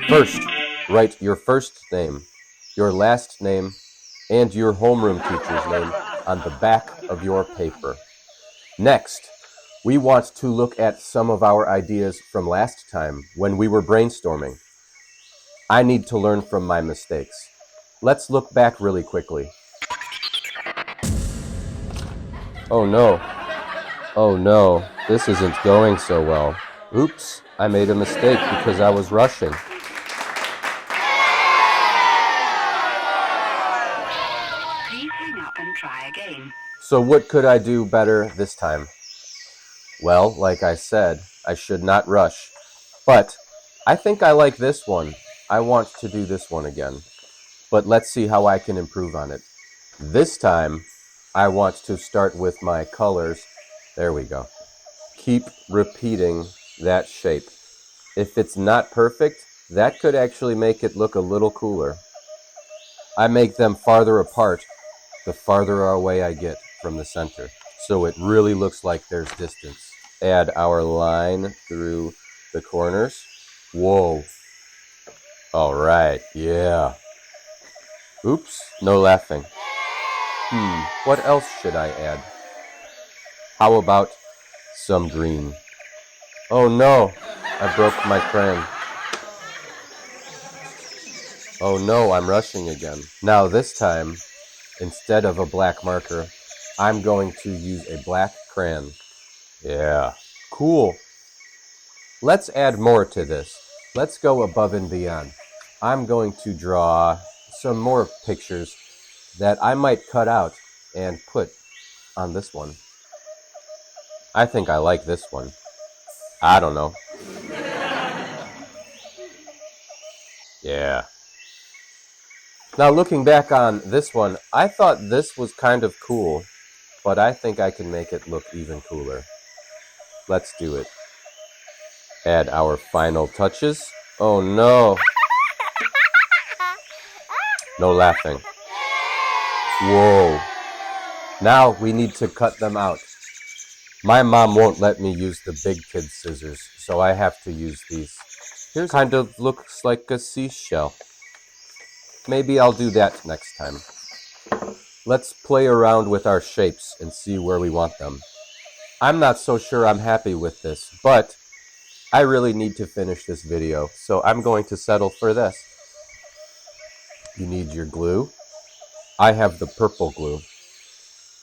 First, write your first name, your last name, and your homeroom teacher's name on the back of your paper. Next, we want to look at some of our ideas from last time when we were brainstorming. I need to learn from my mistakes. Let's look back really quickly. Oh no, this isn't going so well. Oops, I made a mistake because I was rushing. Please hang up and try again. So what could I do better this time? Well, like I said, I should not rush. But I think I like this one. I want to do this one again. But let's see how I can improve on it. This time, I want to start with my colors. There we go. Keep repeating that shape. If it's not perfect, that could actually make it look a little cooler. I make them farther apart the farther away I get from the center, so it really looks like there's distance. Add our line through the corners. Whoa. All right, yeah. Oops, no laughing. What else should I add? How about some green? Oh no, I broke my crayon. Oh no, I'm rushing again. Now this time, instead of a black marker, I'm going to use a black crayon. Yeah, cool. Let's add more to this. Let's go above and beyond. I'm going to draw some more pictures that I might cut out and put on this one. I think I like this one. I don't know. Yeah. Now looking back on this one, I thought this was kind of cool, but I think I can make it look even cooler. Let's do it. Add our final touches. Oh no. No laughing. Whoa. Now we need to cut them out. My mom won't let me use the big kid scissors, so I have to use these. Here's kind of looks like a seashell. Maybe I'll do that next time. Let's play around with our shapes and see where we want them. I'm not so sure I'm happy with this, but I really need to finish this video, so I'm going to settle for this. You need your glue. I have the purple glue.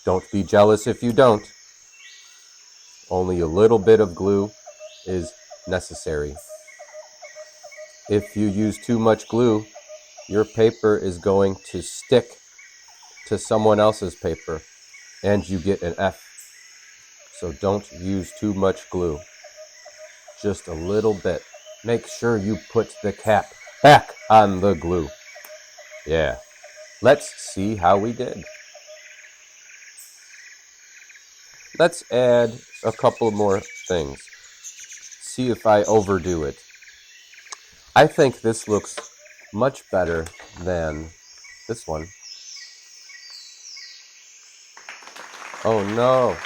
Don't be jealous if you don't. Only a little bit of glue is necessary. If you use too much glue, your paper is going to stick to someone else's paper, and you get an F. So don't use too much glue. Just a little bit. Make sure you put the cap back on the glue. Yeah. Let's see how we did. Let's add a couple more things. See if I overdo it. I think this looks much better than this one. Oh no,